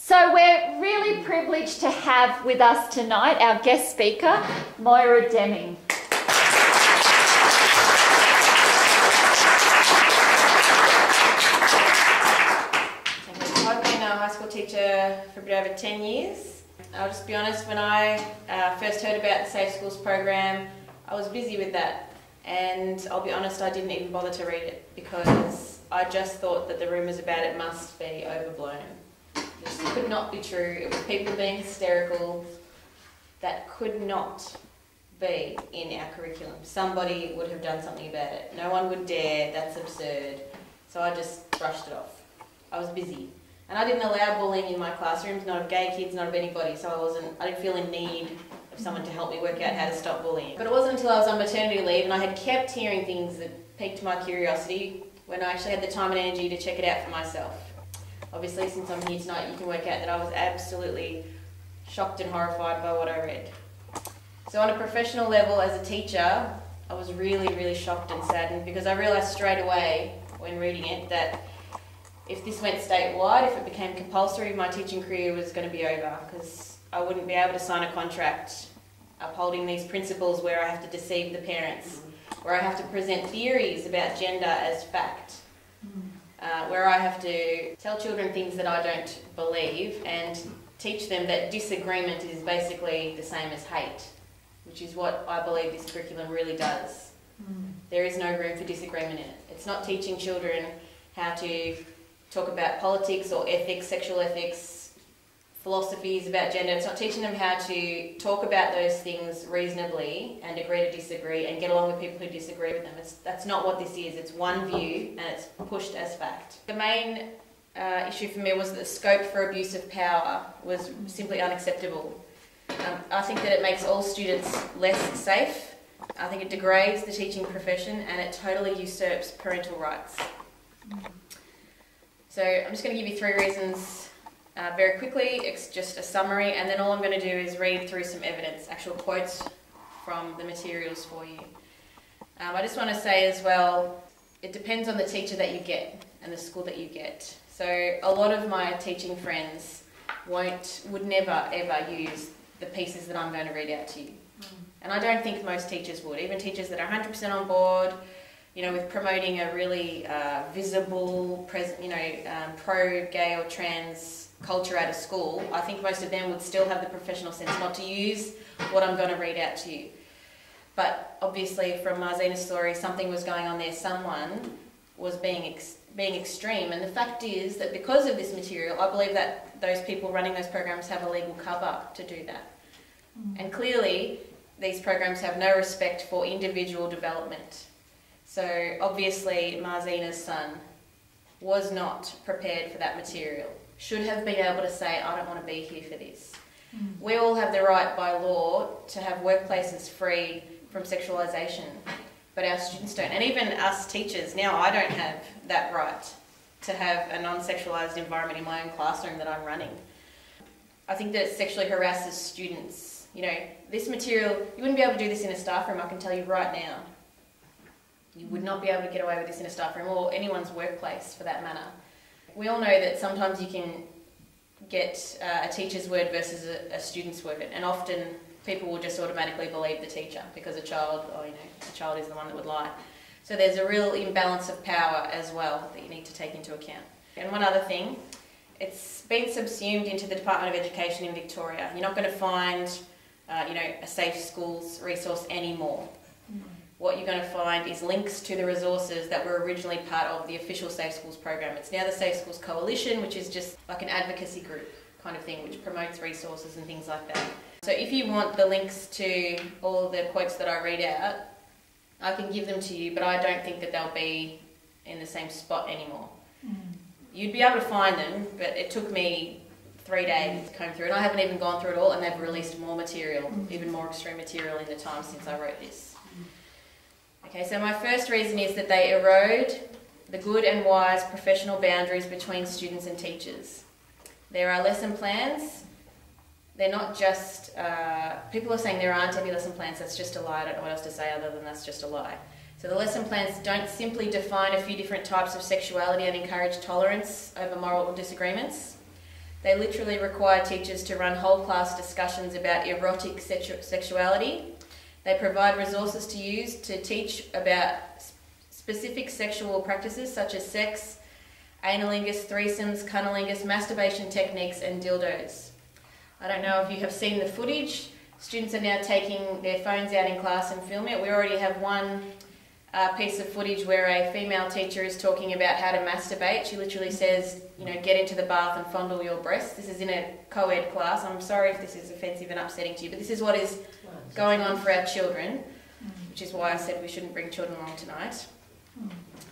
So we're really privileged to have with us tonight our guest speaker, Moira Deeming. I've been a high school teacher for a bit over 10 years. I'll just be honest, when I first heard about the Safe Schools program, I was busy with that. And I'll be honest, I didn't even bother to read it because I just thought that the rumours about it must be overblown. This could not be true. It was people being hysterical. That could not be in our curriculum. Somebody would have done something about it. No one would dare. That's absurd. So I just brushed it off. I was busy. And I didn't allow bullying in my classrooms, not of gay kids, not of anybody, so I didn't feel in need of someone to help me work out how to stop bullying. But it wasn't until I was on maternity leave and I had kept hearing things that piqued my curiosity when I actually had the time and energy to check it out for myself. Obviously, since I'm here tonight, you can work out that I was absolutely shocked and horrified by what I read. So on a professional level, as a teacher, I was really, really shocked and saddened because I realised straight away when reading it that if this went statewide, if it became compulsory, my teaching career was going to be over because I wouldn't be able to sign a contract upholding these principles where I have to deceive the parents, where I have to present theories about gender as fact, where I have to tell children things that I don't believe and teach them that disagreement is basically the same as hate, which is what I believe this curriculum really does. There is no room for disagreement in it. It's not teaching children how to talk about politics or ethics, sexual ethics, philosophies about gender. It's not teaching them how to talk about those things reasonably and agree to disagree and get along with people who disagree with them. That's not what this is. It's one view and it's pushed as fact. The main issue for me was that the scope for abuse of power was simply unacceptable. I think that it makes all students less safe. I think it degrades the teaching profession and it totally usurps parental rights. So I'm just going to give you 3 reasons very quickly. It's just a summary, and then all I'm going to do is read through some evidence, actual quotes from the materials for you. I just want to say as well, it depends on the teacher that you get and the school that you get. So a lot of my teaching friends would never ever use the pieces that I'm going to read out to you. And I don't think most teachers would, even teachers that are 100% on board, you know, with promoting a really visible, pro-gay or trans culture out of school. I think most of them would still have the professional sense not to use what I'm going to read out to you. But obviously from Marzina's story, something was going on there. Someone was being extreme. And the fact is that because of this material, I believe that those people running those programs have a legal cover to do that. And clearly, these programs have no respect for individual development. So obviously Marzina's son was not prepared for that material. Should have been able to say, I don't want to be here for this. We all have the right by law to have workplaces free from sexualisation, but our students don't. And even us teachers, now I don't have that right to have a non-sexualised environment in my own classroom that I'm running. I think that it sexually harasses students. You know, this material, you wouldn't be able to do this in a staff room, I can tell you right now. You would not be able to get away with this in a staff room or anyone's workplace for that matter. We all know that sometimes you can get a teacher's word versus a student's word, and often people will just automatically believe the teacher because a child is the one that would lie. So there's a real imbalance of power as well that you need to take into account. And one other thing, it's been subsumed into the Department of Education in Victoria. You're not going to find a Safe Schools resource anymore. What you're going to find is links to the resources that were originally part of the official Safe Schools program. It's now the Safe Schools Coalition, which is just like an advocacy group kind of thing, which promotes resources and things like that. So if you want the links to all the quotes that I read out, I can give them to you, but I don't think that they'll be in the same spot anymore. You'd be able to find them, but it took me 3 days to comb through, and I haven't even gone through it all, and they've released more material, even more extreme material in the time since I wrote this. Okay, so my first reason is that they erode the good and wise professional boundaries between students and teachers. There are lesson plans. They're not just, people are saying there aren't any lesson plans. That's just a lie. I don't know what else to say other than that's just a lie. So the lesson plans don't simply define a few different types of sexuality and encourage tolerance over moral disagreements. They literally require teachers to run whole class discussions about erotic sexuality. They provide resources to use to teach about specific sexual practices such as sex, analingus, threesomes, cunnilingus, masturbation techniques and dildos. I don't know if you have seen the footage. Students are now taking their phones out in class and filming it. We already have one piece of footage where a female teacher is talking about how to masturbate. She literally says, you know, get into the bath and fondle your breasts. This is in a co-ed class. I'm sorry if this is offensive and upsetting to you, but this is what is going on for our children, which is why I said we shouldn't bring children along tonight.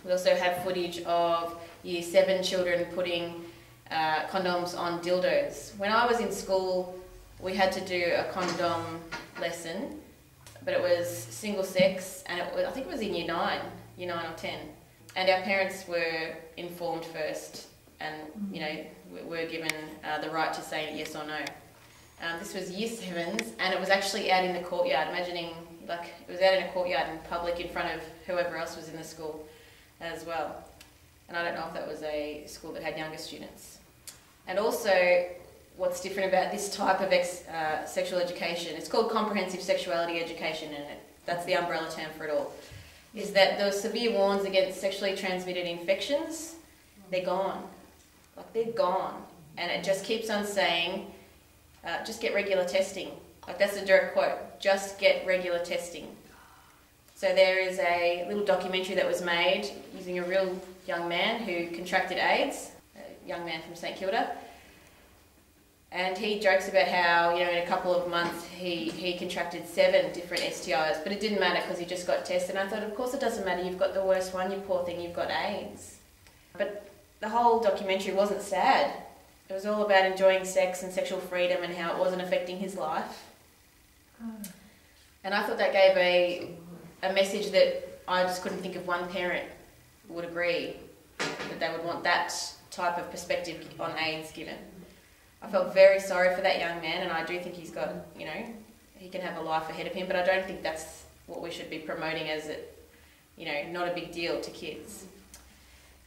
We also have footage of Year 7 children putting condoms on dildos. When I was in school, we had to do a condom lesson, but it was single sex, and I think it was in Year 9 or 10. And our parents were informed first, and you know, were given the right to say yes or no. This was Year 7s, and it was actually out in the courtyard. Imagining, like, it was out in a courtyard in public in front of whoever else was in the school as well. And I don't know if that was a school that had younger students. And also, what's different about this type of sexual education, it's called comprehensive sexuality education, and that's the umbrella term for it all, is that those severe warnings against sexually transmitted infections, they're gone. Like, they're gone. And it just keeps on saying, just get regular testing. Like, that's a direct quote, just get regular testing. So there is a little documentary that was made using a real young man who contracted AIDS, a young man from St Kilda. And he jokes about how, you know, in a couple of months he contracted 7 different STIs, but it didn't matter because he just got tested. And I thought, of course it doesn't matter, you've got the worst one, you poor thing, you've got AIDS. But the whole documentary wasn't sad. It was all about enjoying sex and sexual freedom and how it wasn't affecting his life. And I thought that gave a message that I just couldn't think of one parent would agree that they would want that type of perspective on AIDS given. I felt very sorry for that young man, and I do think he's got, you know, he can have a life ahead of him, but I don't think that's what we should be promoting as, you know, not a big deal to kids.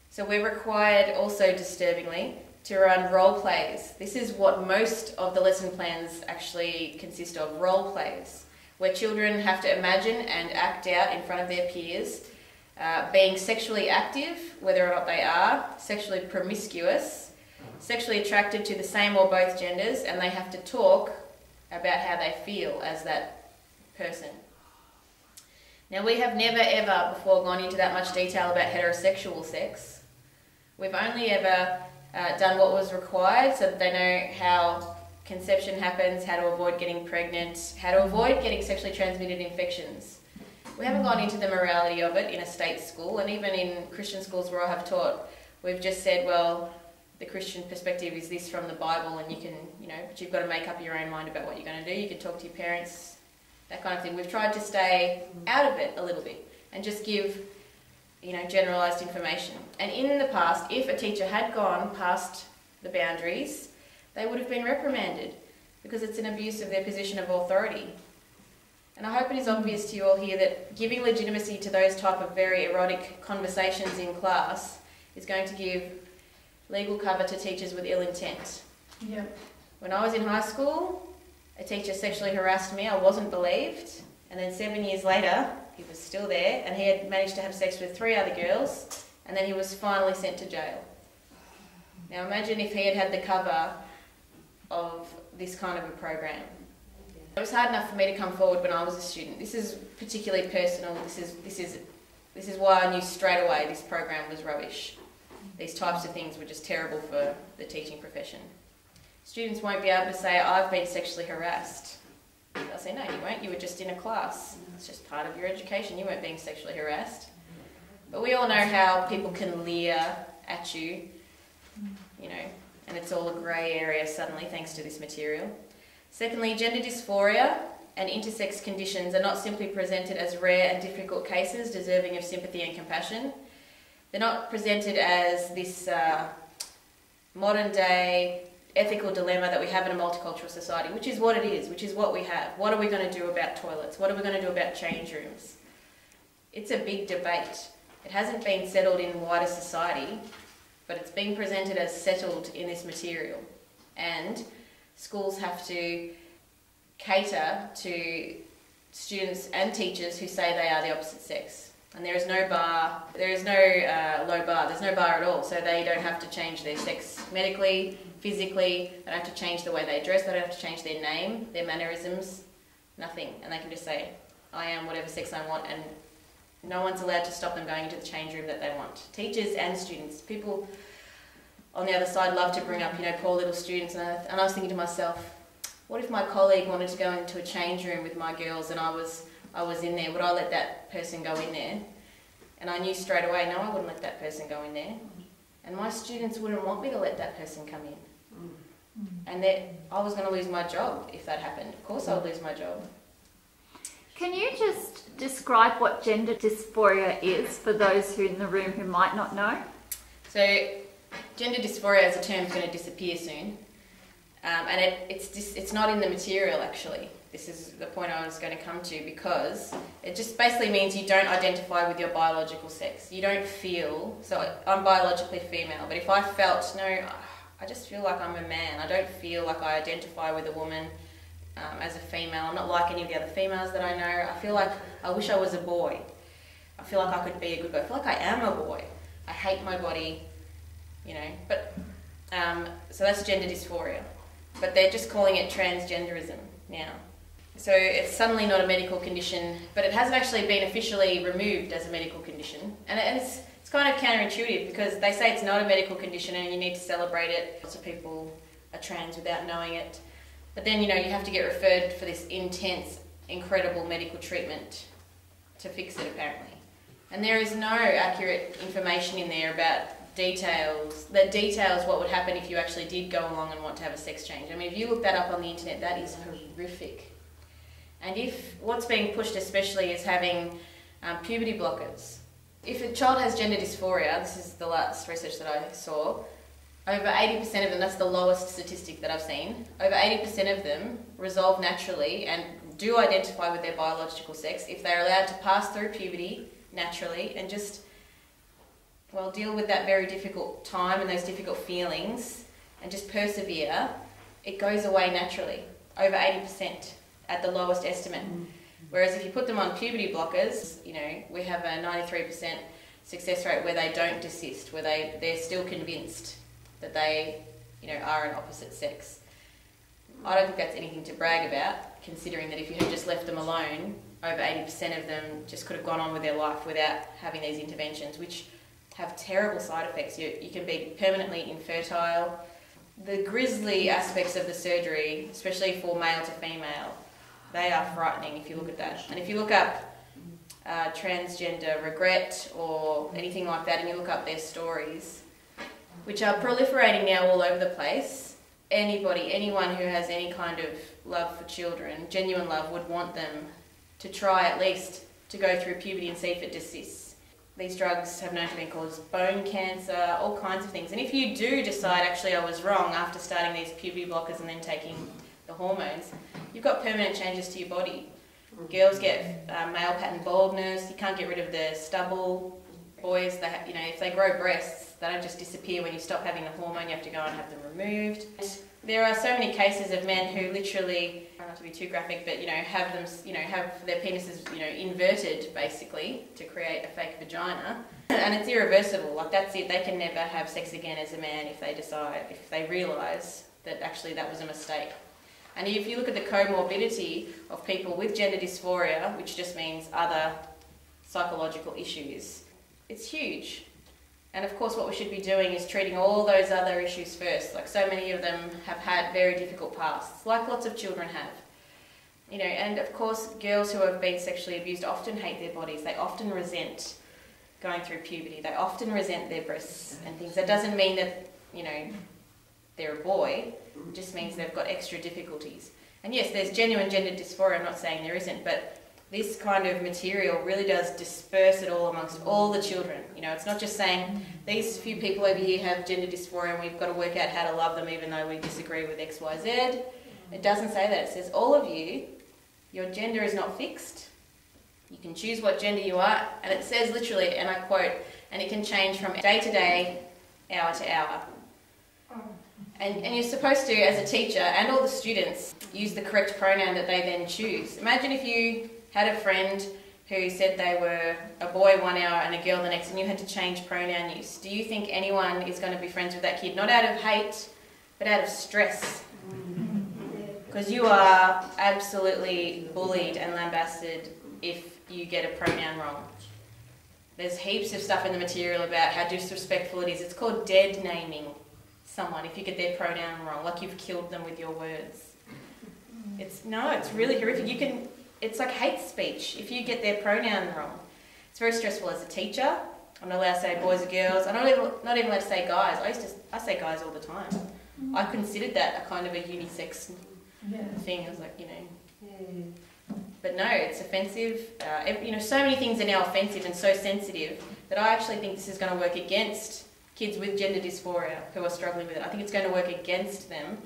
So we're required also, disturbingly, to run role plays. This is what most of the lesson plans actually consist of, role plays, where children have to imagine and act out in front of their peers, being sexually active, whether or not they are, sexually promiscuous, sexually attracted to the same or both genders, and they have to talk about how they feel as that person. Now, we have never ever before gone into that much detail about heterosexual sex. We've only ever done what was required so that they know how conception happens, how to avoid getting pregnant, how to avoid getting sexually transmitted infections. We haven't gone into the morality of it in a state school, and even in Christian schools where I have taught, we've just said, well, the Christian perspective is this from the Bible, and you can, you know, but you've got to make up your own mind about what you're going to do. You can talk to your parents, that kind of thing. We've tried to stay out of it a little bit and just give, you know, generalised information. And in the past, if a teacher had gone past the boundaries, they would have been reprimanded because it's an abuse of their position of authority. And I hope it is obvious to you all here that giving legitimacy to those type of very erotic conversations in class is going to give legal cover to teachers with ill intent. Yep. When I was in high school, a teacher sexually harassed me. I wasn't believed. And then 7 years later, he was still there, and he had managed to have sex with 3 other girls, and then he was finally sent to jail. Now imagine if he had had the cover of this kind of a program. It was hard enough for me to come forward when I was a student. This is particularly personal. This is why I knew straight away this program was rubbish. These types of things were just terrible for the teaching profession. Students won't be able to say, I've been sexually harassed. They'll say, no, you won't. You were just in a class. It's just part of your education. You weren't being sexually harassed. But we all know how people can leer at you, you know, and it's all a grey area suddenly thanks to this material. Secondly, gender dysphoria and intersex conditions are not simply presented as rare and difficult cases deserving of sympathy and compassion. They're not presented as this modern day ethical dilemma that we have in a multicultural society, which is what it is, which is what we have. What are we going to do about toilets? What are we going to do about change rooms? It's a big debate. It hasn't been settled in wider society, but it's being presented as settled in this material. and schools have to cater to students and teachers who say they are the opposite sex. And there is no bar, there is no low bar, there's no bar at all, so they don't have to change their sex medically, physically, they don't have to change the way they dress, they don't have to change their name, their mannerisms, nothing. And they can just say, I am whatever sex I want, and no one's allowed to stop them going into the change room that they want. Teachers and students. People on the other side love to bring up, you know, poor little students, and I was thinking to myself, what if my colleague wanted to go into a change room with my girls and I was in there? Would I let that person go in there? And I knew straight away, no, I wouldn't let that person go in there. And my students wouldn't want me to let that person come in. And I was going to lose my job if that happened. Of course I would lose my job. Can you just describe what gender dysphoria is for those who in the room who might not know? So, gender dysphoria as a term is going to disappear soon. And it's not in the material, actually. This is the point I was going to come to, because it just basically means you don't identify with your biological sex. You don't feel, so I'm biologically female, but if I felt, no, I just feel like I'm a man. I don't feel like I identify with a woman as a female. I'm not like any of the other females that I know. I feel like I wish I was a boy. I feel like I could be a good boy. I feel like I am a boy. I hate my body, you know. But so that's gender dysphoria. But they're just calling it transgenderism now. So it's suddenly not a medical condition, but it hasn't actually been officially removed as a medical condition. And it's kind of counterintuitive, because they say it's not a medical condition and you need to celebrate it. Lots of people are trans without knowing it. But then, you know, you have to get referred for this intense, incredible medical treatment to fix it, apparently. And there is no accurate information in there about details what would happen if you actually did go along and want to have a sex change. I mean, if you look that up on the internet, that is horrific. And if what's being pushed especially is having puberty blockers. If a child has gender dysphoria, this is the last research that I saw, over 80% of them, that's the lowest statistic that I've seen, over 80% of them resolve naturally and do identify with their biological sex if they're allowed to pass through puberty naturally and just, well, deal with that very difficult time and those difficult feelings and just persevere. It goes away naturally, over 80% at the lowest estimate. Whereas if you put them on puberty blockers, you know, we have a 93% success rate where they don't desist, where they're still convinced that they, you know, are an opposite sex. I don't think that's anything to brag about, considering that if you had just left them alone, over 80% of them just could have gone on with their life without having these interventions, which have terrible side effects. You can be permanently infertile. The grisly aspects of the surgery, especially for male to female, they are frightening if you look at that. And if you look up transgender regret or anything like that, and you look up their stories, which are proliferating now all over the place, anyone who has any kind of love for children, genuine love, would want them to try at least to go through puberty and see if it desists. These drugs have known to be cause bone cancer, all kinds of things. And if you do decide, actually I was wrong after starting these puberty blockers and then taking the hormones, you've got permanent changes to your body. Girls get male pattern baldness, you can't get rid of the stubble. Boys, they have, you know, if they grow breasts, they don't just disappear when you stop having the hormone, you have to go and have them removed. There are so many cases of men who literally, not to be too graphic, but, you know, have them, you know, have their penises, you know, inverted basically to create a fake vagina. And it's irreversible, like that's it, they can never have sex again as a man if they realise that actually that was a mistake. And if you look at the comorbidity of people with gender dysphoria, which just means other psychological issues, it's huge. And of course what we should be doing is treating all those other issues first. Like so many of them have had very difficult pasts, like lots of children have. You know, and of course girls who have been sexually abused often hate their bodies. They often resent going through puberty. They often resent their breasts and things. That doesn't mean that, you know, they're a boy. It just means they've got extra difficulties. And yes, there's genuine gender dysphoria, I'm not saying there isn't, but this kind of material really does disperse it all amongst all the children. You know, it's not just saying these few people over here have gender dysphoria and we've got to work out how to love them even though we disagree with X, Y, Z. It doesn't say that. It says all of you, your gender is not fixed. You can choose what gender you are, and it says literally, and I quote, and it can change from day to day, hour to hour. And you're supposed to, as a teacher and all the students, use the correct pronoun that they then choose. Imagine if you had a friend who said they were a boy one hour and a girl the next, and you had to change pronoun use. Do you think anyone is going to be friends with that kid? Not out of hate, but out of stress. Because you are absolutely bullied and lambasted if you get a pronoun wrong. There's heaps of stuff in the material about how disrespectful it is. It's called dead naming someone if you get their pronoun wrong, like you've killed them with your words. It's really horrific. It's like hate speech if you get their pronoun wrong. It's very stressful as a teacher. I'm not allowed to say boys or girls. I'm not even allowed to say guys. I say guys all the time. I considered that a kind of a unisex thing. I was like, But no, it's offensive. So many things are now offensive and so sensitive that I actually think this is going to work against kids with gender dysphoria who are struggling with it. I think it's going to work against them.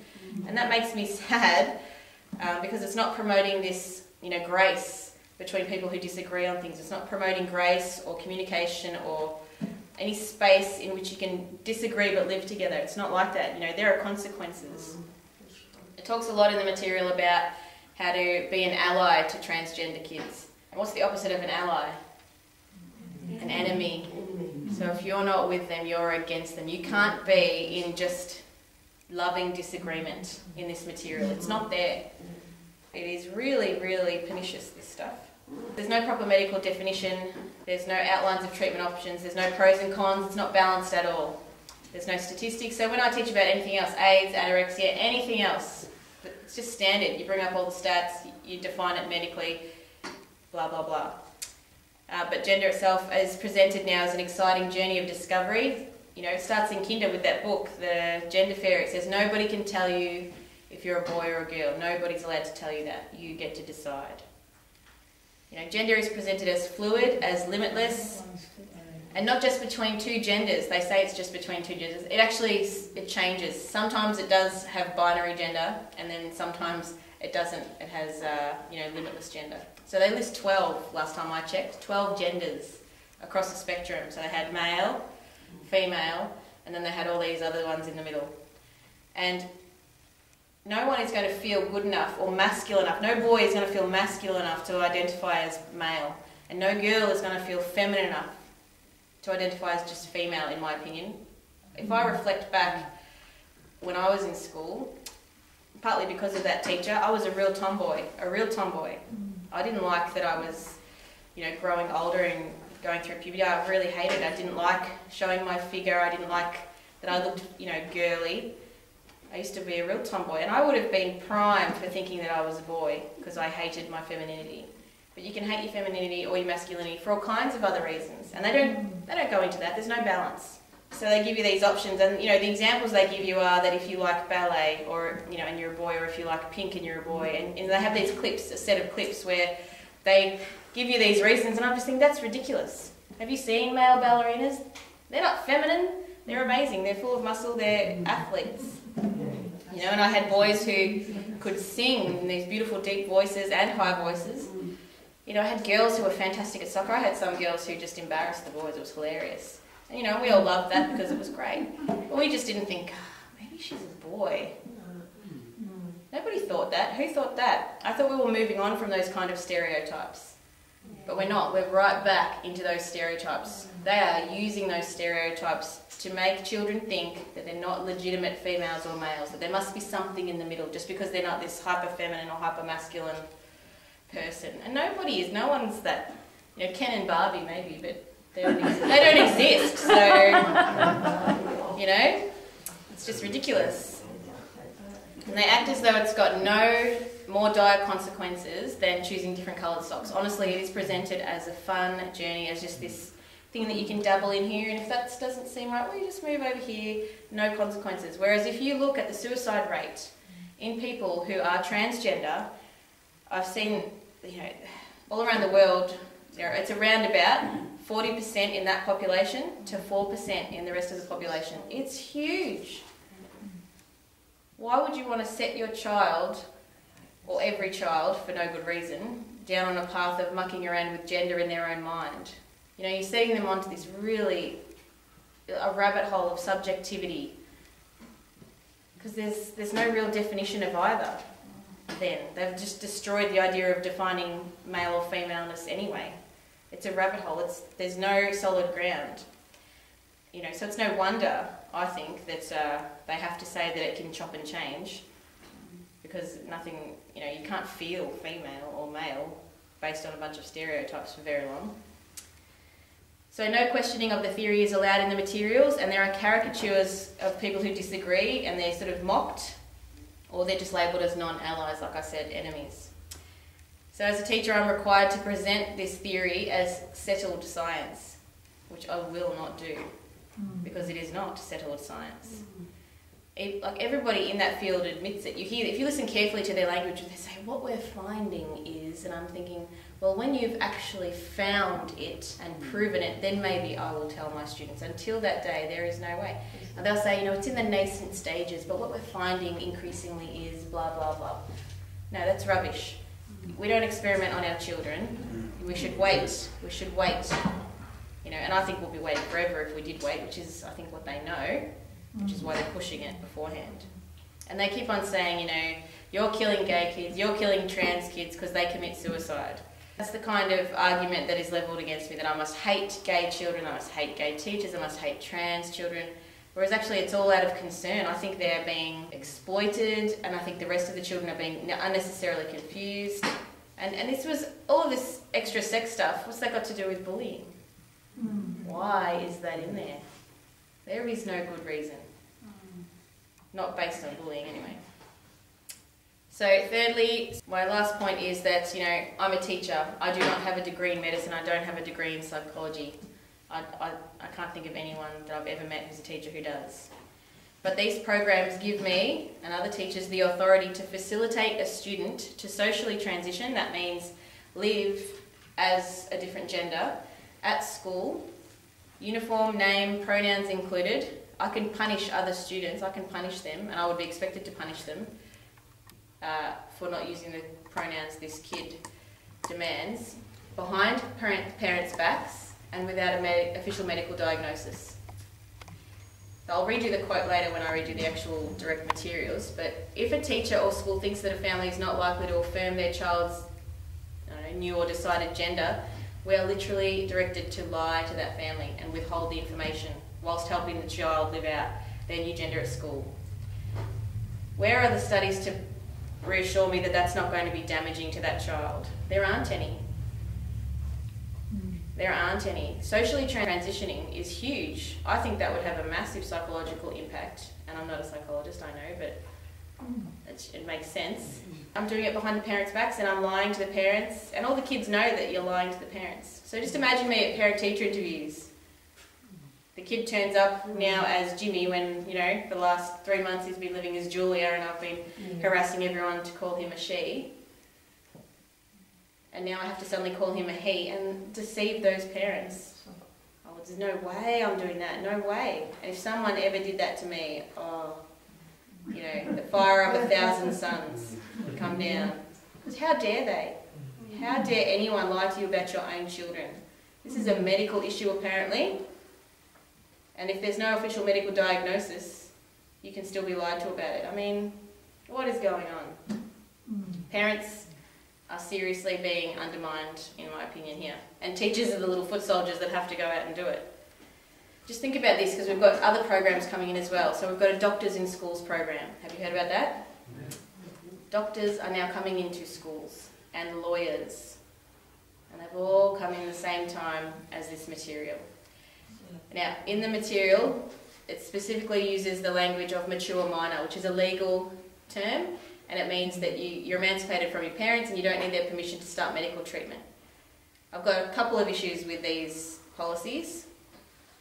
And that makes me sad because it's not promoting this, grace between people who disagree on things. It's not promoting grace or communication or any space in which you can disagree but live together. It's not like that. There are consequences. It talks a lot in the material about how to be an ally to transgender kids. And what's the opposite of an ally? An enemy. So if you're not with them, you're against them. You can't be in just loving disagreement in this material. It's not there. It is really, really pernicious, this stuff. There's no proper medical definition. There's no outlines of treatment options. There's no pros and cons. It's not balanced at all. There's no statistics. So when I teach about anything else, AIDS, anorexia, anything else, it's just standard. You bring up all the stats, you define it medically, blah, blah, blah. But gender itself is presented now as an exciting journey of discovery. It starts in kinder with that book, the Gender Fair. It says nobody can tell you if you're a boy or a girl. Nobody's allowed to tell you that. You get to decide. Gender is presented as fluid, as limitless, and not just between two genders. They say it's just between two genders. It changes. Sometimes it does have binary gender, and then sometimes it doesn't. It has, limitless gender. So they list 12 last time I checked, 12 genders across the spectrum. So they had male, female, and then they had all these other ones in the middle. And no one is going to feel good enough or masculine enough. No boy is going to feel masculine enough to identify as male. And no girl is going to feel feminine enough to identify as just female, in my opinion. If I reflect back when I was in school, partly because of that teacher, I was a real tomboy. I didn't like that I was, growing older and going through puberty. I really hated it. I didn't like showing my figure. I didn't like that I looked, girly. I used to be a real tomboy, and I would have been primed for thinking that I was a boy because I hated my femininity. But you can hate your femininity or your masculinity for all kinds of other reasons, and they don't go into that. There's no balance. So they give you these options, and the examples they give you are that if you like ballet, or and you're a boy, or if you like pink and you're a boy, and they have these clips, a set of clips where they give you these reasons, and I just think that's ridiculous. Have you seen male ballerinas? They're not feminine. They're amazing. They're full of muscle. They're athletes. And I had boys who could sing in these beautiful deep voices and high voices. I had girls who were fantastic at soccer. I had some girls who just embarrassed the boys. It was hilarious. And we all loved that because it was great. But we just didn't think, maybe she's a boy. Nobody thought that. Who thought that? I thought we were moving on from those kind of stereotypes. But we're not. We're right back into those stereotypes. They are using those stereotypes to make children think that they're not legitimate females or males, that there must be something in the middle just because they're not this hyper-feminine or hyper-masculine person. And nobody is. No one's that. Ken and Barbie maybe, but they don't exist. So, it's just ridiculous. And they act as though it's got no more dire consequences than choosing different coloured socks. Honestly, it is presented as a fun journey, as just this thing that you can dabble in here, and if that doesn't seem right, well, you just move over here, no consequences. Whereas if you look at the suicide rate in people who are transgender, I've seen, all around the world, it's around about 40% in that population to 4% in the rest of the population. It's huge. Why would you want to set your child, or every child, for no good reason, down on a path of mucking around with gender in their own mind? You're setting them onto this a rabbit hole of subjectivity. because there's no real definition of either. Then they've just destroyed the idea of defining male or femaleness anyway. It's a rabbit hole. There's no solid ground. You know, so it's no wonder, I think, that they have to say that it can chop and change, because nothing, you know, you can't feel female or male based on a bunch of stereotypes for very long. So no questioning of the theory is allowed in the materials, and there are caricatures of people who disagree, and they're sort of mocked, or they're just labelled as non-allies, like I said, enemies. So as a teacher, I'm required to present this theory as settled science, which I will not do, because it is not settled science. Like everybody in that field admits it. You hear, if you listen carefully to their language, they say, what we're finding is, and I'm thinking, well, when you've actually found it and proven it, then maybe I will tell my students. Until that day, there is no way. And they'll say, you know, it's in the nascent stages, but what we're finding increasingly is blah, blah, blah. No, that's rubbish. We don't experiment on our children. We should wait. We should wait. You know, and I think we'll be waiting forever if we did wait, which is, I think, what they know, which is why they're pushing it beforehand. And they keep on saying, you know, you're killing gay kids, you're killing trans kids because they commit suicide. That's the kind of argument that is levelled against me, that I must hate gay children, I must hate gay teachers, I must hate trans children. Whereas actually it's all out of concern. I think they're being exploited, and I think the rest of the children are being unnecessarily confused. And this was, all of this extra sex stuff, what's that got to do with bullying? Why is that in there? There is no good reason. Not based on bullying anyway. So thirdly, my last point is that, you know, I'm a teacher. I do not have a degree in medicine. I don't have a degree in psychology. I can't think of anyone that I've ever met who's a teacher who does. But these programs give me and other teachers the authority to facilitate a student to socially transition. That means live as a different gender at school, uniform, name, pronouns included. I can punish other students, I can punish them, and I would be expected to punish them for not using the pronouns this kid demands, behind parents' backs and without an official medical diagnosis. I'll read you the quote later when I read you the actual direct materials, but if a teacher or school thinks that a family is not likely to affirm their child's new or decided gender, we are literally directed to lie to that family and withhold the information whilst helping the child live out their new gender at school. Where are the studies to reassure me that that's not going to be damaging to that child? There aren't any. There aren't any. Socially transitioning is huge. I think that would have a massive psychological impact, and I'm not a psychologist, I know, but it makes sense. I'm doing it behind the parents' backs, and I'm lying to the parents, and all the kids know that you're lying to the parents. So just imagine me at parent-teacher interviews. The kid turns up now as Jimmy when, you know, for the last 3 months he's been living as Julia, and I've been harassing everyone to call him a she. And now I have to suddenly call him a he and deceive those parents. Oh, there's no way I'm doing that, no way. And if someone ever did that to me, oh, you know, the fire of 1,000 suns would come down. Because how dare they? How dare anyone lie to you about your own children? This is a medical issue apparently. And if there's no official medical diagnosis, you can still be lied to about it. I mean, what is going on? Parents are seriously being undermined, in my opinion, here. And teachers are the little foot soldiers that have to go out and do it. Just think about this, because we've got other programs coming in as well. So we've got a Doctors in Schools program. Have you heard about that? Doctors are now coming into schools, and lawyers. And they've all come in the same time as this material. Now, in the material, it specifically uses the language of mature minor, which is a legal term, and it means that you're emancipated from your parents and you don't need their permission to start medical treatment. I've got a couple of issues with these policies,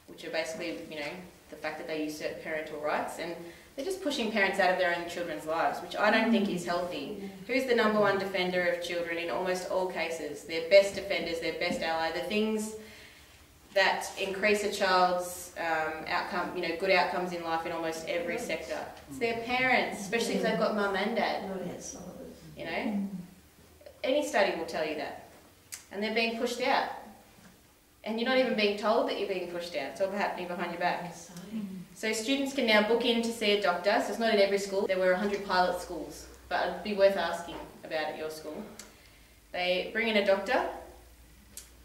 which are basically, you know, the fact that they usurp parental rights, and they're just pushing parents out of their own children's lives, which I don't think is healthy. Who's the #1 defender of children in almost all cases? Their best defenders, their best ally, the things that increase a child's outcome, you know, good outcomes in life in almost every sector. It's their parents, especially if they've got mum and dad. You know, any study will tell you that. And they're being pushed out. And you're not even being told that you're being pushed out. It's all happening behind your back. So students can now book in to see a doctor. So it's not in every school. There were 100 pilot schools, but it'd be worth asking about at your school. They bring in a doctor,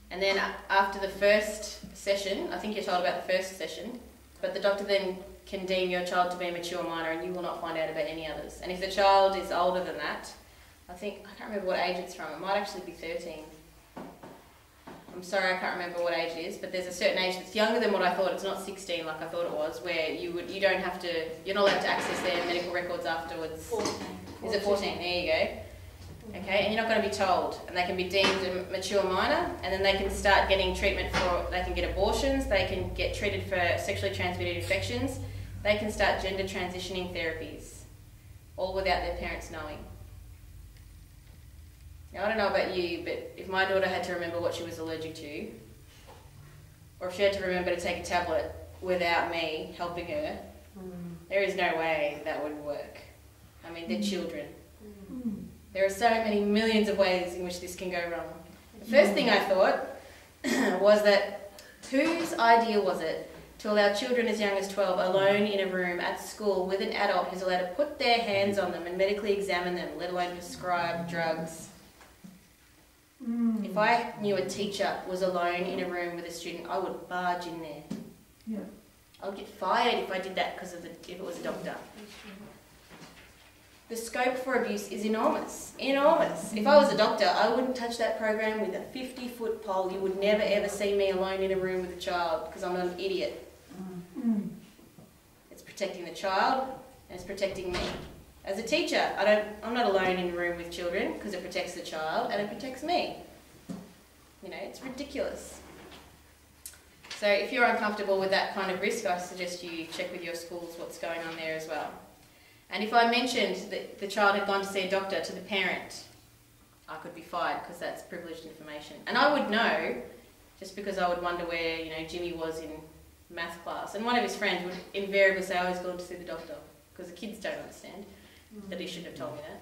and then after the first session, I think you're told about the first session, but the doctor then can deem your child to be a mature minor, and you will not find out about any others. And if the child is older than that, I can't remember what age it's from. It might actually be 13. I'm sorry, I can't remember what age it is, but there's a certain age that's younger than what I thought. It's not 16 like I thought it was, where you're not allowed to access their medical records afterwards. 14. Is it 14? There you go. Okay, and you're not going to be told, and they can be deemed a mature minor, and then they can start getting treatment they can get abortions, they can get treated for sexually transmitted infections, they can start gender transitioning therapies, all without their parents knowing. Now, I don't know about you, but if my daughter had to remember what she was allergic to, or if she had to remember to take a tablet without me helping her, there is no way that would work. I mean, they're children. There are so many millions of ways in which this can go wrong. The first thing I thought was that whose idea was it to allow children as young as 12 alone in a room at school with an adult who's allowed to put their hands on them and medically examine them, let alone prescribe drugs? If I knew a teacher was alone in a room with a student, I would barge in there. Yeah. I would get fired if I did that if it was a doctor. The scope for abuse is enormous. Enormous. If I was a doctor, I wouldn't touch that program with a 50-foot pole. You would never ever see me alone in a room with a child because I'm not an idiot. It's protecting the child and it's protecting me. As a teacher, I'm not alone in a room with children because it protects the child and it protects me. You know, it's ridiculous. So if you're uncomfortable with that kind of risk, I suggest you check with your schools what's going on there as well. And if I mentioned that the child had gone to see a doctor to the parent, I could be fired because that's privileged information. And I would know, just because I would wonder where, you know, Jimmy was in math class. And one of his friends would invariably say, oh, he's gone to see the doctor, because the kids don't understand that he shouldn't have told me that.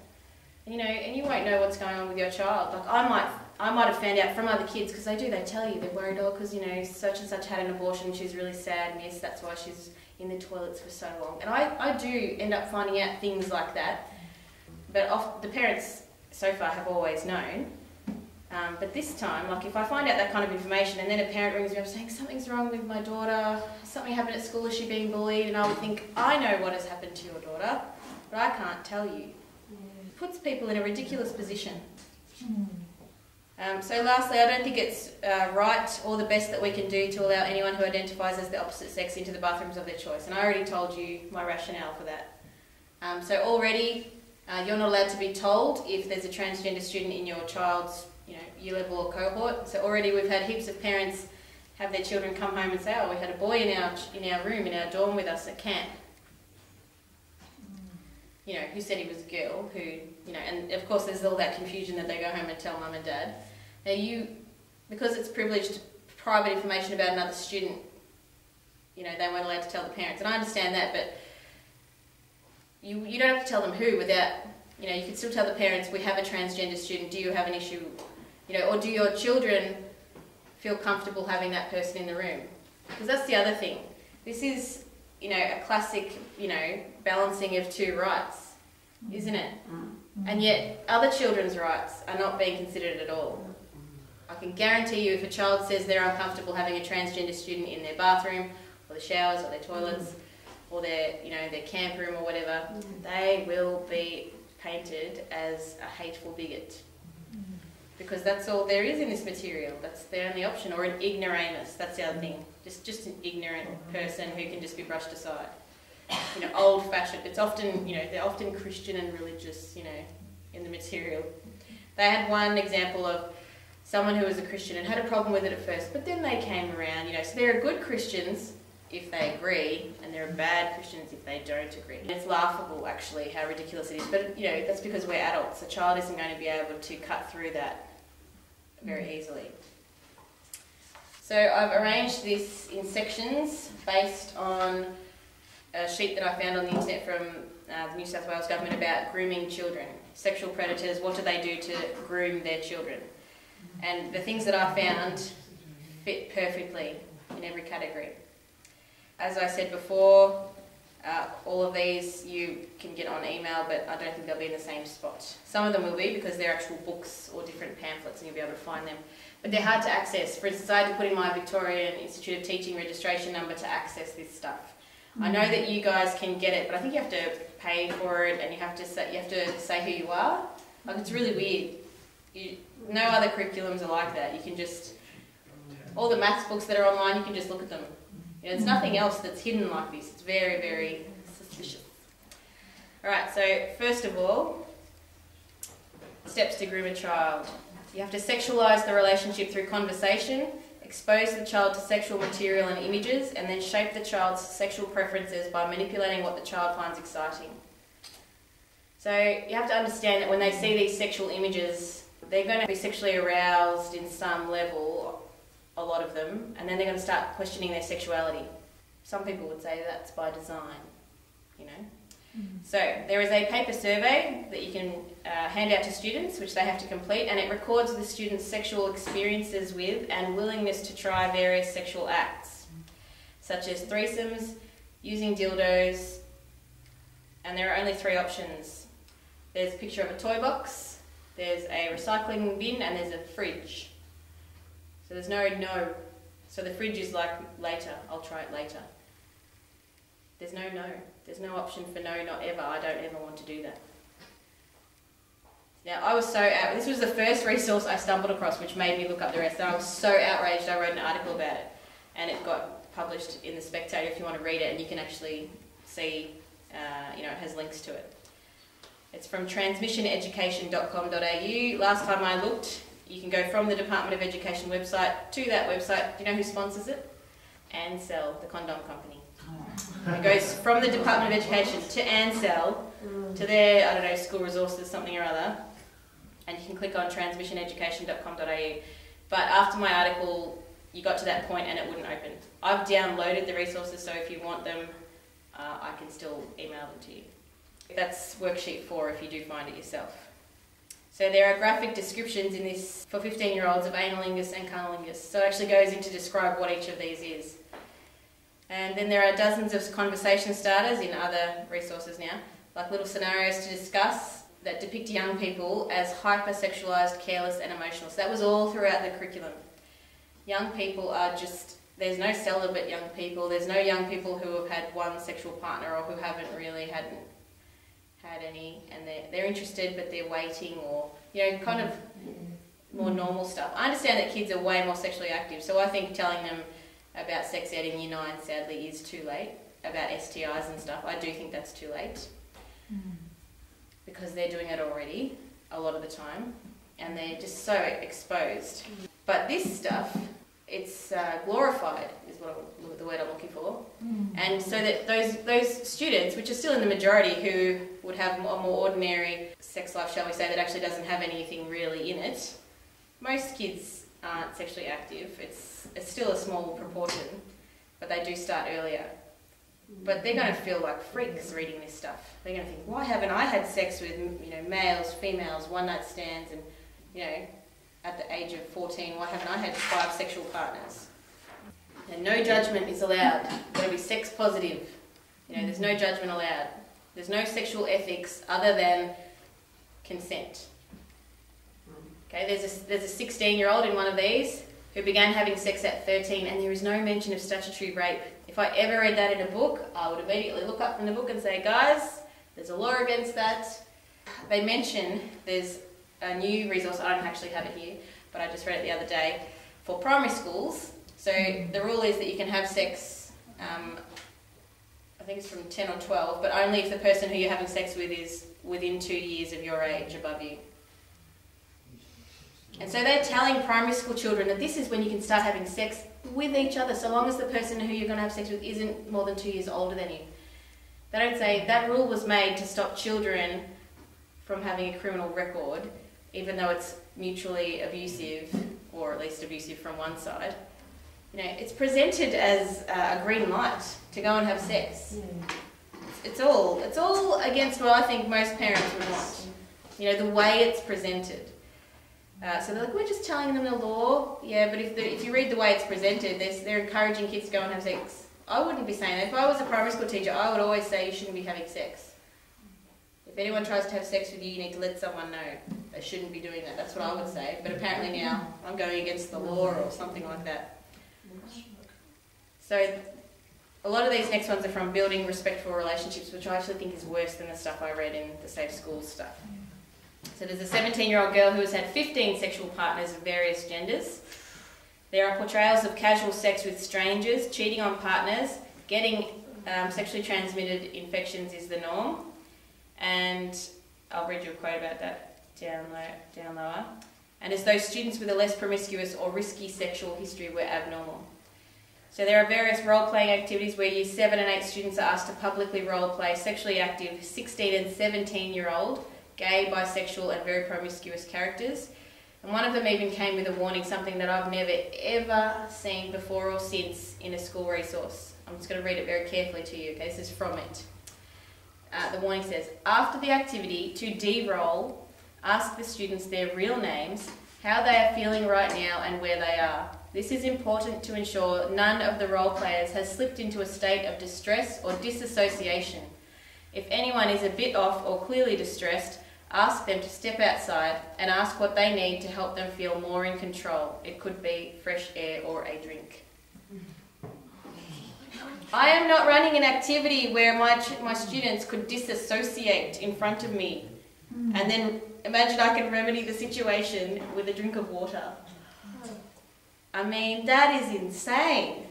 And, you know, and you won't know what's going on with your child. Like I might have found out from other kids, because they tell you, they're worried, oh, because, you know, such and such had an abortion, she's really sad, miss, that's why she's in the toilets for so long. And I do end up finding out things like that, but the parents so far have always known. But this time, like if I find out that kind of information and then a parent rings me up saying something's wrong with my daughter, something happened at school, is she being bullied, and I would think, I know what has happened to your daughter, but I can't tell you. It puts people in a ridiculous position. So lastly, I don't think it's right or the best that we can do to allow anyone who identifies as the opposite sex into the bathrooms of their choice. And I already told you my rationale for that. So already, you're not allowed to be told if there's a transgender student in your child's year level or cohort. So already we've had heaps of parents have their children come home and say, oh, we had a boy in our room, in our dorm with us at camp. Who said he was a girl, and of course there's all that confusion that they go home and tell mum and dad. Now because it's privileged private information about another student, they weren't allowed to tell the parents, and I understand that, but you don't have to tell them who without, you can still tell the parents, we have a transgender student, do you have an issue, or do your children feel comfortable having that person in the room? Because that's the other thing. This is, a classic, balancing of two rights, isn't it? And yet other children's rights are not being considered at all. I can guarantee you if a child says they're uncomfortable having a transgender student in their bathroom or the showers or their toilets or their camp room or whatever, they will be painted as a hateful bigot. Because that's all there is in this material. That's the only option. Or an ignoramus, that's the other thing. Just an ignorant person who can just be brushed aside. Old-fashioned. It's often, they're often Christian and religious, in the material. They had one example of someone who was a Christian and had a problem with it at first, but then they came around, so there are good Christians if they agree, and there are bad Christians if they don't agree. And it's laughable, actually, how ridiculous it is, but, that's because we're adults. A child isn't going to be able to cut through that very easily. So I've arranged this in sections based on a sheet that I found on the internet from the New South Wales government about grooming children. Sexual predators, what do they do to groom their children? And the things that I found fit perfectly in every category. As I said before, all of these you can get on email, but I don't think they'll be in the same spot. Some of them will be because they're actual books or different pamphlets and you'll be able to find them. But they're hard to access. For instance, I had to put in my Victorian Institute of Teaching registration number to access this stuff. I know that you guys can get it, but I think you have to pay for it and you have to say who you are. Like, it's really weird. No other curriculums are like that. You can just, all the maths books that are online, you can just look at them. You know, there's nothing else that's hidden like this. It's very, very suspicious. Alright, so first of all, steps to groom a child. You have to sexualise the relationship through conversation, expose the child to sexual material and images, and then shape the child's sexual preferences by manipulating what the child finds exciting. So you have to understand that when they see these sexual images, they're going to be sexually aroused in some level, a lot of them, and then they're going to start questioning their sexuality. Some people would say that's by design, you know. So there is a paper survey that you can hand out to students, which they have to complete, and it records the students' sexual experiences with and willingness to try various sexual acts, such as threesomes, using dildos, and there are only 3 options. There's a picture of a toy box, there's a recycling bin, and there's a fridge. So there's no. So the fridge is like later, I'll try it later. There's no. There's no option for no, not ever. I don't ever want to do that. Now, I was so this was the first resource I stumbled across, which made me look up the rest. And I was so outraged, I wrote an article about it. And it got published in The Spectator if you want to read it, and you can actually see, it has links to it. It's from transmissioneducation.com.au. Last time I looked, you can go from the Department of Education website to that website. Do you know who sponsors it? Ansell, the condom company. It goes from the Department of Education to Ansell, to their, I don't know, school resources, something or other, and you can click on transmissioneducation.com.au. But after my article, you got to that point and it wouldn't open. I've downloaded the resources, so if you want them, I can still email them to you. That's worksheet 4 if you do find it yourself. So there are graphic descriptions in this for 15-year-olds of analingus and cunnilingus. So it actually goes in to describe what each of these is. And then there are dozens of conversation starters in other resources now, like little scenarios to discuss that depict young people as hyper-sexualised, careless and emotional. So that was all throughout the curriculum. Young people are just, there's no celibate young people, there's no young people who have had one sexual partner or who hadn't had any, and they're interested but they're waiting, or, kind of more normal stuff. I understand that kids are way more sexually active, so I think telling them about sex ed in Year 9 sadly is too late, about STIs and stuff. I do think that's too late because they're doing it already a lot of the time and they're just so exposed. But this stuff, it's glorified is the word I'm looking for. And so that those students, which are still in the majority, who would have a more ordinary sex life, shall we say, that actually doesn't have anything really in it, most kids aren't sexually active. It's still a small proportion, but they do start earlier. But they're going to feel like freaks reading this stuff. They're going to think, why haven't I had sex with males, females, one-night stands, and at the age of 14, why haven't I had 5 sexual partners? And no judgment is allowed. You've got to be sex positive. There's no judgment allowed. There's no sexual ethics other than consent. Okay, there's a 16-year-old in one of these who began having sex at 13, and there is no mention of statutory rape. If I ever read that in a book, I would immediately look up from the book and say, guys, there's a law against that. They mention there's a new resource, I don't actually have it here, but I just read it the other day, for primary schools. So the rule is that you can have sex, I think it's from 10 or 12, but only if the person who you're having sex with is within 2 years of your age, above you. And so they're telling primary school children that this is when you can start having sex with each other, so long as the person who you're going to have sex with isn't more than 2 years older than you. They don't say that rule was made to stop children from having a criminal record, even though it's mutually abusive, or at least abusive from one side. It's presented as a green light to go and have sex. It's all against what I think most parents would want. The way it's presented. So they're like, we're just telling them the law. Yeah, but if you read the way it's presented, they're encouraging kids to go and have sex. I wouldn't be saying that. If I was a primary school teacher, I would always say you shouldn't be having sex. If anyone tries to have sex with you, you need to let someone know. They shouldn't be doing that. That's what I would say. But apparently now I'm going against the law or something like that. So a lot of these next ones are from building respectful relationships, which I actually think is worse than the stuff I read in the Safe Schools stuff. So there's a 17-year-old girl who has had 15 sexual partners of various genders. There are portrayals of casual sex with strangers, cheating on partners, getting sexually transmitted infections is the norm. And I'll read you a quote about that down lower. And as though students with a less promiscuous or risky sexual history were abnormal. So there are various role-playing activities where Year 7 and 8 students are asked to publicly role-play sexually active 16 and 17-year-old gay, bisexual and very promiscuous characters. And one of them even came with a warning, something that I've never ever seen before or since in a school resource. I'm just going to read it very carefully to you, okay? This is from it. The warning says, after the activity, to de-roll, ask the students their real names, how they are feeling right now and where they are. This is important to ensure none of the role players has slipped into a state of distress or disassociation. If anyone is a bit off or clearly distressed, ask them to step outside and ask what they need to help them feel more in control. It could be fresh air or a drink. I am not running an activity where my students could disassociate in front of me and then imagine I can remedy the situation with a drink of water. I mean, that is insane.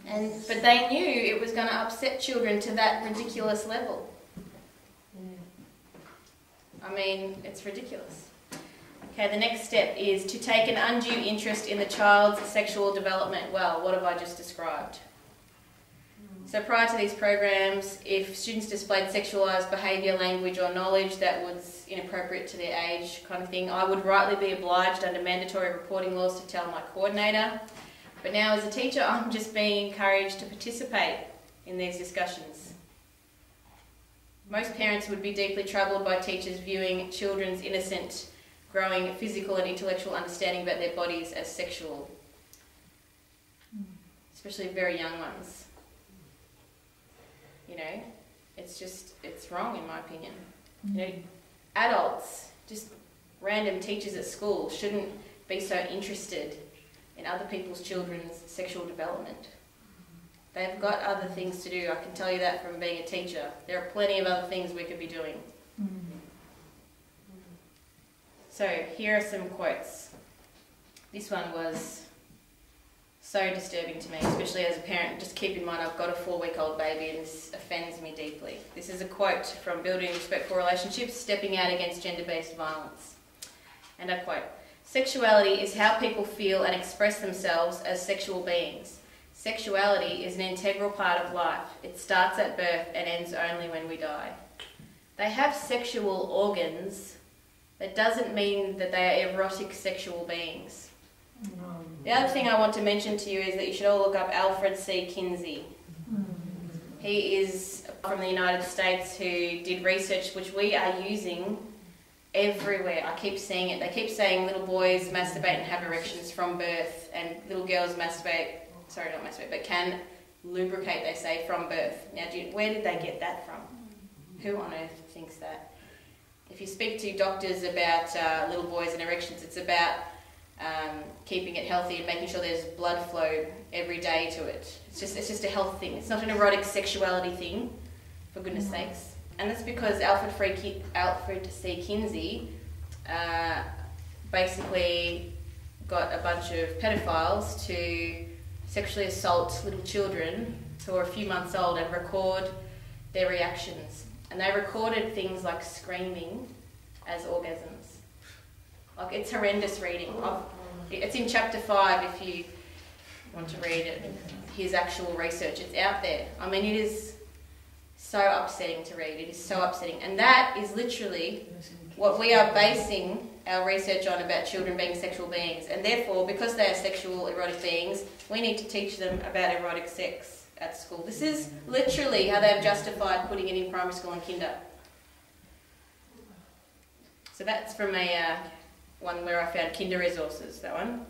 But they knew it was going to upset children to that ridiculous level. I mean, it's ridiculous. Okay, the next step is to take an undue interest in the child's sexual development. Well, what have I just described? So prior to these programs, if students displayed sexualised behaviour, language or knowledge that was inappropriate to their age kind of thing, I would rightly be obliged under mandatory reporting laws to tell my coordinator. But now as a teacher, I'm just being encouraged to participate in these discussions. Most parents would be deeply troubled by teachers viewing children's innocent, growing physical and intellectual understanding about their bodies as sexual, especially very young ones. You know, it's wrong in my opinion. You know, adults, just random teachers at school, shouldn't be so interested in other people's children's sexual development. They've got other things to do. I can tell you that from being a teacher. There are plenty of other things we could be doing. So here are some quotes. This one was so disturbing to me, especially as a parent. Just keep in mind I've got a 4-week-old baby and this offends me deeply. This is a quote from Building Respectful Relationships, Stepping Out Against Gender-Based Violence. And I quote, "Sexuality is how people feel and express themselves as sexual beings. Sexuality is an integral part of life. It starts at birth and ends only when we die. They have sexual organs. That doesn't mean that they are erotic sexual beings." The other thing I want to mention to you is that you should all look up Alfred C. Kinsey. He is from the United States who did research which we are using everywhere. I keep seeing it. They keep saying little boys masturbate and have erections from birth, and little girls can lubricate, they say, from birth. Now, where did they get that from? Who on earth thinks that? If you speak to doctors about little boys and erections, it's about keeping it healthy and making sure there's blood flow every day to it. It's just a health thing. It's not an erotic sexuality thing, for goodness sakes. And that's because Alfred C. Kinsey basically got a bunch of pedophiles to sexually assault little children who are a few months old and record their reactions. And they recorded things like screaming as orgasms. Like, it's horrendous reading. It's in chapter 5 if you want to read it, his actual research. It's out there. I mean, it is so upsetting to read. It is so upsetting. And that is literally what we are basing our research on about children being sexual beings. And therefore, because they are sexual, erotic beings, we need to teach them about erotic sex at school. This is literally how they have justified putting it in primary school and kinder. So that's from a one where I found kinder resources, that one.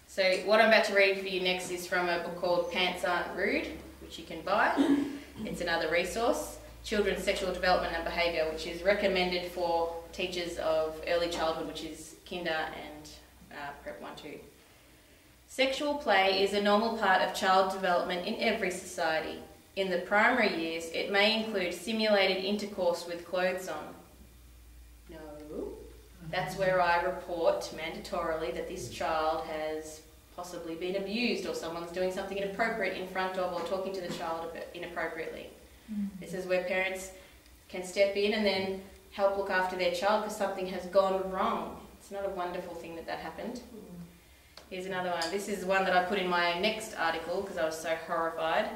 So what I'm about to read for you next is from a book called Pants Aren't Rude, which you can buy. It's another resource. Children's Sexual Development and Behaviour, which is recommended for teachers of early childhood, which is kinder and prep 1-2. Sexual play is a normal part of child development in every society. In the primary years, it may include simulated intercourse with clothes on. No. That's where I report mandatorily that this child has possibly been abused or someone's doing something inappropriate in front of or talking to the child inappropriately. This is where parents can step in and then help look after their child because something has gone wrong. It's not a wonderful thing that happened. Here's another one. This is one that I put in my next article because I was so horrified.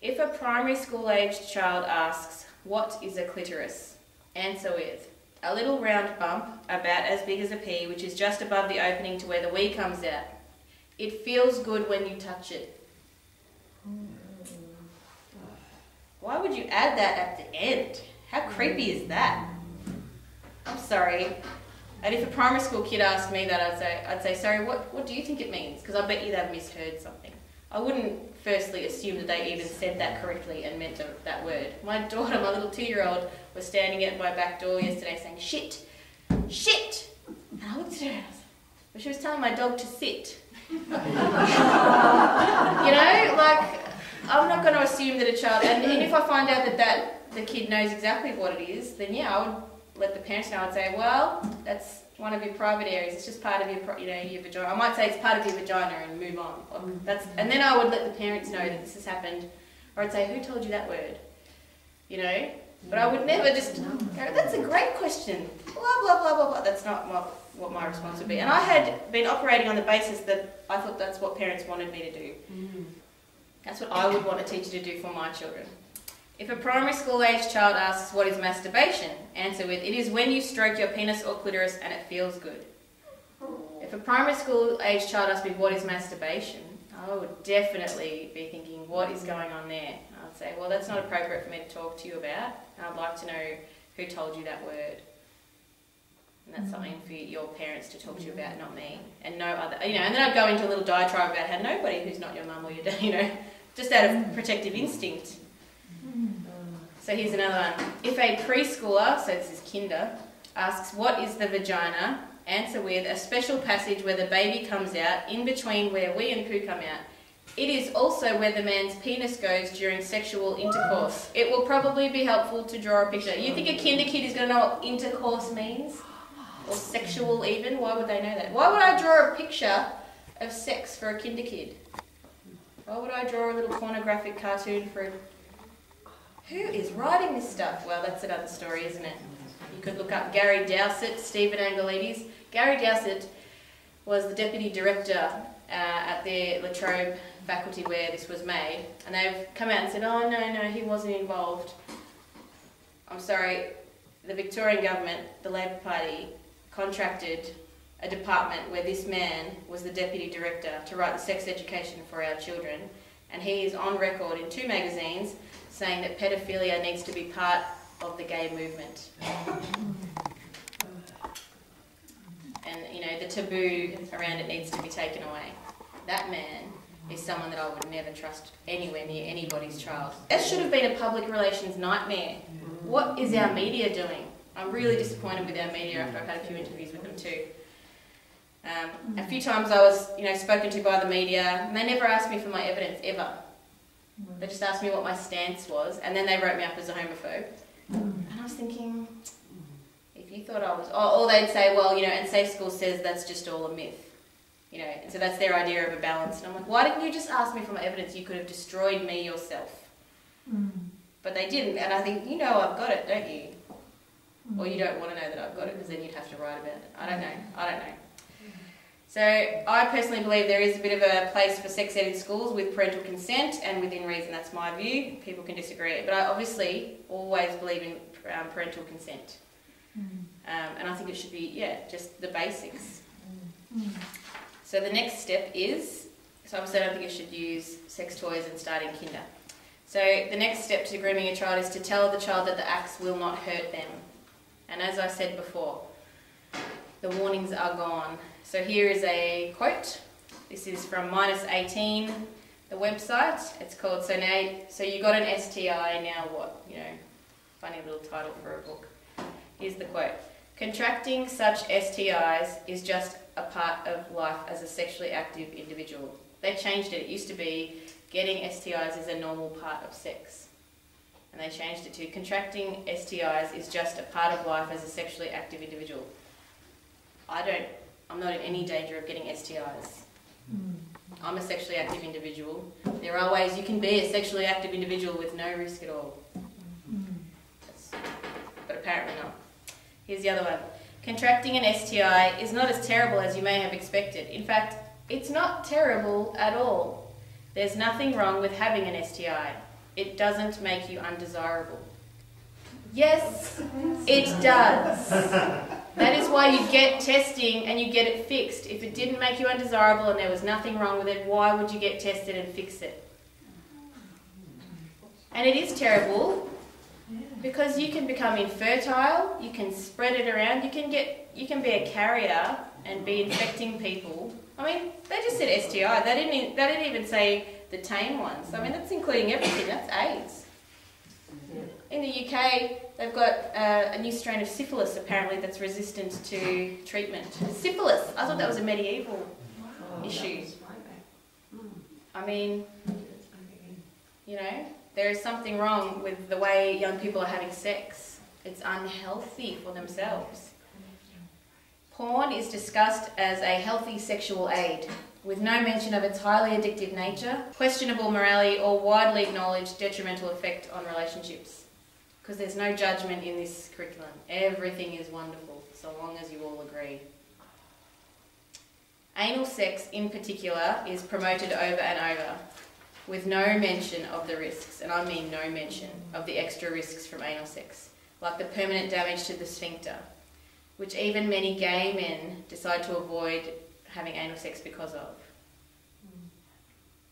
If a primary school aged child asks, "What is a clitoris?" answer with, "A little round bump, about as big as a pea, which is just above the opening to where the wee comes out. It feels good when you touch it." Why would you add that at the end? How creepy is that? I'm sorry. And if a primary school kid asked me that, I'd say, "Sorry, what do you think it means?" Because I bet you they've misheard something. I wouldn't firstly assume that they even said that correctly and meant that word. My daughter, my little 2-year-old, was standing at my back door yesterday saying, "Shit, shit." And I looked at her and I was like, but she was telling my dog to sit. You know, like, I'm not going to assume that a child, and if I find out that the kid knows exactly what it is, then yeah, I would let the parents know. I'd say, well, that's one of your private areas. It's just part of your, your vagina. I might say it's part of your vagina and move on. And then I would let the parents know that this has happened, or I'd say, "Who told you that word?" You know. But I would never just go, "That's a great question." Blah blah blah blah blah. That's not what my response would be. And I had been operating on the basis that I thought that's what parents wanted me to do. That's what I would want a teacher to do for my children. If a primary school age child asks, "What is masturbation?" answer with, "It is when you stroke your penis or clitoris and it feels good." If a primary school age child asks me, "What is masturbation?" I would definitely be thinking, what is going on there? I'd say, well, that's not appropriate for me to talk to you about. And I'd like to know who told you that word. And that's something for your parents to talk to you about, not me. And no other, and then I'd go into a little diatribe about how nobody who's not your mum or your dad, just out of protective instinct. So here's another one. If a preschooler, so this is kinder, asks, "What is the vagina?" answer with, "A special passage where the baby comes out, in between where wee and poo come out. It is also where the man's penis goes during sexual intercourse. It will probably be helpful to draw a picture." You think a kinder kid is going to know what intercourse means? Or sexual even? Why would they know that? Why would I draw a picture of sex for a kinder kid? Why would I draw a little pornographic cartoon for a... Who is writing this stuff? Well, that's another story, isn't it? You could look up Gary Dowsett, Stephen Angelides. Gary Dowsett was the deputy director at the La Trobe faculty where this was made, and they've come out and said, "Oh, no, he wasn't involved." I'm sorry, the Victorian government, the Labor Party, contracted a department where this man was the deputy director to write the sex education for our children, and he is on record in 2 magazines saying that pedophilia needs to be part of the gay movement. And, the taboo around it needs to be taken away. That man is someone that I would never trust anywhere near anybody's child. That should have been a public relations nightmare. What is our media doing? I'm really disappointed with our media after I've had a few interviews with them too. A few times I was, spoken to by the media, and they never asked me for my evidence, ever. They just asked me what my stance was, and then they wrote me up as a homophobe. And I was thinking, if you thought I was... or they'd say, well, and Safe School says that's just all a myth. And so that's their idea of a balance. And I'm like, why didn't you just ask me for my evidence? You could have destroyed me yourself. But they didn't, and I think, I've got it, don't you? Or you don't want to know that I've got it, because then you'd have to write about it. I don't know. So I personally believe there is a bit of a place for sex ed in schools with parental consent and within reason. That's my view. People can disagree. But I obviously always believe in parental consent. And I think it should be, just the basics. So the next step is, so obviously I don't think you should use sex toys and start in kinder. So the next step to grooming a child is to tell the child that the acts will not hurt them. And as I said before, the warnings are gone. So here is a quote. This is from -18, the website. It's called So You Got an STI, Now What? You know, funny little title for a book. Here's the quote. Contracting such STIs is just a part of life as a sexually active individual. They changed it. It used to be getting STIs is a normal part of sex. And they changed it to contracting STIs is just a part of life as a sexually active individual. I'm not in any danger of getting STIs. I'm a sexually active individual. There are ways you can be a sexually active individual with no risk at all. But apparently not. Here's the other one. Contracting an STI is not as terrible as you may have expected. In fact, it's not terrible at all. There's nothing wrong with having an STI. It doesn't make you undesirable. Yes, it does. That is why you get testing and you get it fixed. If it didn't make you undesirable and there was nothing wrong with it, why would you get tested and fix it? And it is terrible because you can become infertile, you can spread it around, you can be a carrier and be infecting people. I mean, they just said STI. They didn't even say the tame ones. I mean, that's including everything. That's AIDS. In the UK, they've got a new strain of syphilis, apparently, that's resistant to treatment. Syphilis! I thought that was a medieval issue. I mean, you know, there is something wrong with the way young people are having sex. It's unhealthy for themselves. Porn is discussed as a healthy sexual aid, with no mention of its highly addictive nature, questionable morality, or widely acknowledged detrimental effect on relationships. Because there's no judgment in this curriculum. Everything is wonderful, so long as you all agree. Anal sex, in particular, is promoted over and over, with no mention of the risks, and I mean no mention of the extra risks from anal sex, like the permanent damage to the sphincter, which even many gay men decide to avoid having anal sex because of.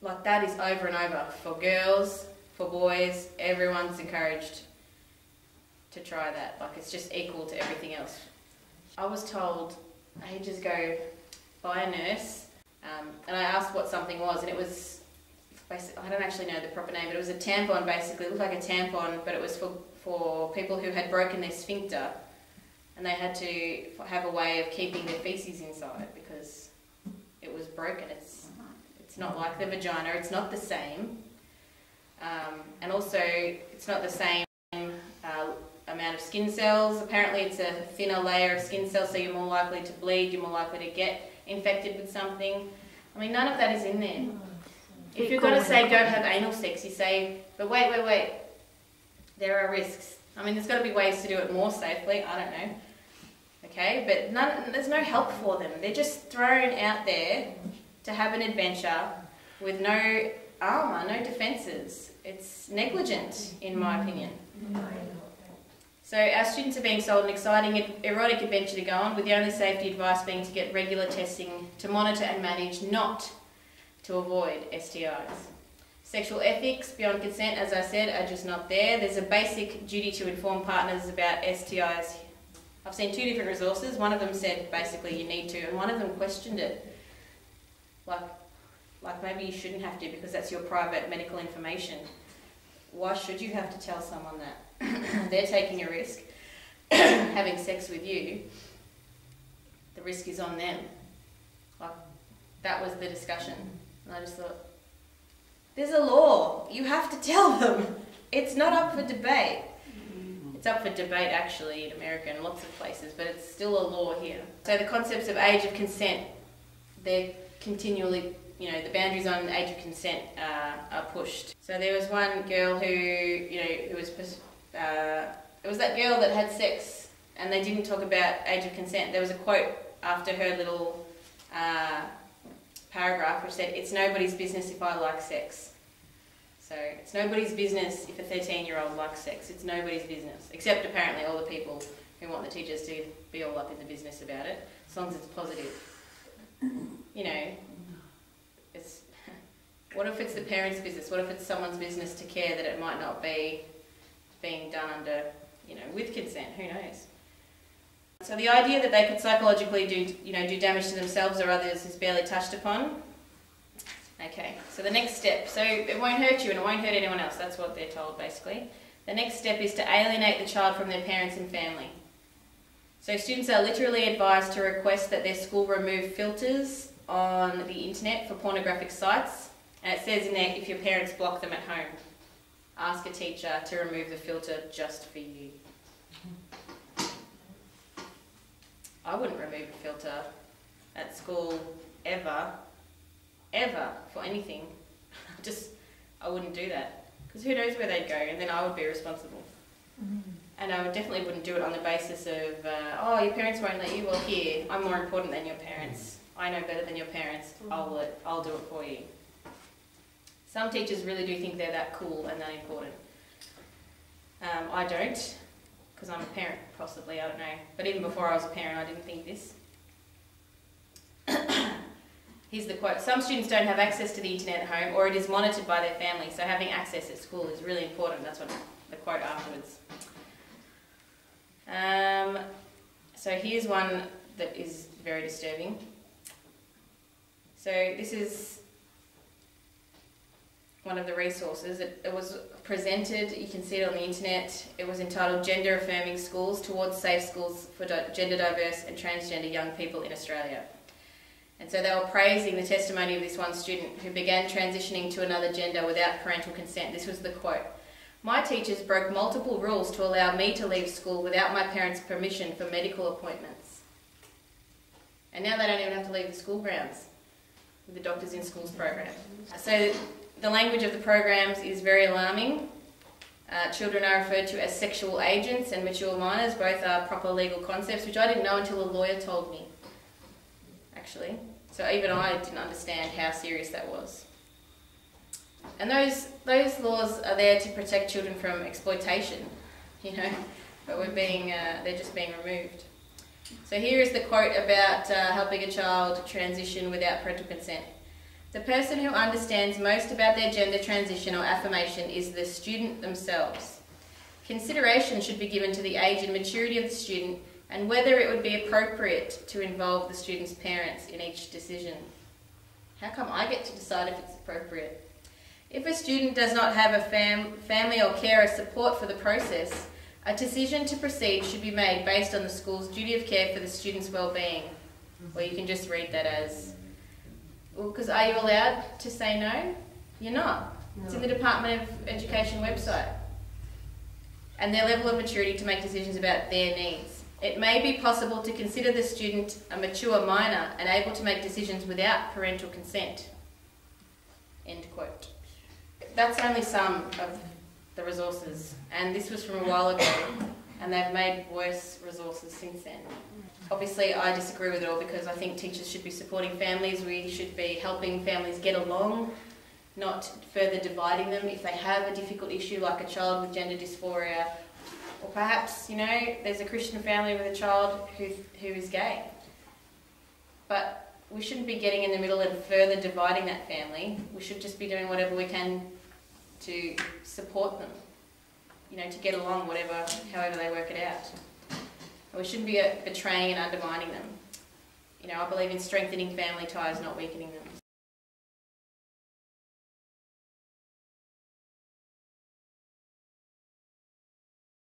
Like, that is over and over. For girls, for boys, everyone's encouraged to try that. Like, it's just equal to everything else. I was told ages ago by a nurse, and I asked what something was, and it was basically, I don't actually know the proper name, but it was a tampon basically. It looked like a tampon, but it was for people who had broken their sphincter, and they had to have a way of keeping their feces inside because it was broken. It's not like the vagina, it's not the same. And also, it's not the same amount of skin cells. Apparently it's a thinner layer of skin cells, so you're more likely to bleed, you're more likely to get infected with something. I mean, none of that is in there. If you're going to say go have anal sex, you say, but wait, there are risks. I mean, there's got to be ways to do it more safely, I don't know. Okay, but there's no help for them. They're just thrown out there to have an adventure with no armour, no defences. It's negligent, in my opinion. So our students are being sold an exciting erotic adventure to go on, with the only safety advice being to get regular testing to monitor and manage, not to avoid STIs. Sexual ethics beyond consent, as I said, are just not there. There's a basic duty to inform partners about STIs. I've seen two different resources. One of them said basically you need to, and one of them questioned it. Like maybe you shouldn't have to because that's your private medical information. Why should you have to tell someone that? They're taking a risk, having sex with you. The risk is on them. Like, that was the discussion. And I just thought, there's a law. You have to tell them. It's not up for debate. It's up for debate actually in America and lots of places, but it's still a law here. So the concepts of age of consent, they're continually, you know, the boundaries on age of consent are pushed. So there was one girl who, you know, it was that girl that had sex and they didn't talk about age of consent. There was a quote after her little paragraph which said, "It's nobody's business if I like sex." So it's nobody's business if a 13-year-old likes sex. It's nobody's business, except apparently all the people who want the teachers to be all up in the business about it, as long as it's positive. You know, it's what if it's the parents' business? What if it's someone's business to care that it might not be being done under, you know, with consent? Who knows? So the idea that they could psychologically do damage to themselves or others is barely touched upon. Okay, so the next step. So it won't hurt you and it won't hurt anyone else. That's what they're told, basically. The next step is to alienate the child from their parents and family. So students are literally advised to request that their school remove filters on the internet for pornographic sites. And it says in there, if your parents block them at home, ask a teacher to remove the filter just for you. I wouldn't remove a filter at school ever for anything. I wouldn't do that. Because who knows where they'd go, and then I would be responsible. And I definitely wouldn't do it on the basis of, oh, your parents won't let you, well here, I'm more important than your parents. I know better than your parents, I'll do it for you. Some teachers really do think they're that cool and that important. I don't, because I'm a parent, possibly, I don't know. But even before I was a parent, I didn't think this. Here's the quote. Some students don't have access to the internet at home, or it is monitored by their family, so having access at school is really important. That's what the quote afterwards. So here's one that is very disturbing. So this is one of the resources. It was presented, you can see it on the internet. It was entitled Gender Affirming Schools Towards Safe Schools for Gender Diverse and Transgender Young People in Australia. And so they were praising the testimony of this one student who began transitioning to another gender without parental consent. This was the quote. My teachers broke multiple rules to allow me to leave school without my parents' permission for medical appointments. And now they don't even have to leave the school grounds with the Doctors in Schools program. So the language of the programs is very alarming. Children are referred to as sexual agents and mature minors. Both are proper legal concepts, which I didn't know until a lawyer told me, actually. So even I didn't understand how serious that was. And those laws are there to protect children from exploitation, but they're just being removed. So here is the quote about helping a child transition without parental consent. The person who understands most about their gender transition or affirmation is the student themselves. Consideration should be given to the age and maturity of the student and whether it would be appropriate to involve the student's parents in each decision. How come I get to decide if it's appropriate? If a student does not have a family or carer support for the process, a decision to proceed should be made based on the school's duty of care for the student's well-being. Or you can just read that as, well, because are you allowed to say no? You're not. No. It's in the Department of Education website. And their level of maturity to make decisions about their needs. It may be possible to consider the student a mature minor and able to make decisions without parental consent. End quote. That's only some of the resources, and this was from a while ago, and they've made worse resources since then. Obviously, I disagree with it all because I think teachers should be supporting families. We should be helping families get along, not further dividing them. If they have a difficult issue like a child with gender dysphoria, or perhaps, there's a Christian family with a child who is gay. But we shouldn't be getting in the middle and further dividing that family. We should just be doing whatever we can to support them, to get along, however they work it out. And we shouldn't be betraying and undermining them. I believe in strengthening family ties, not weakening them.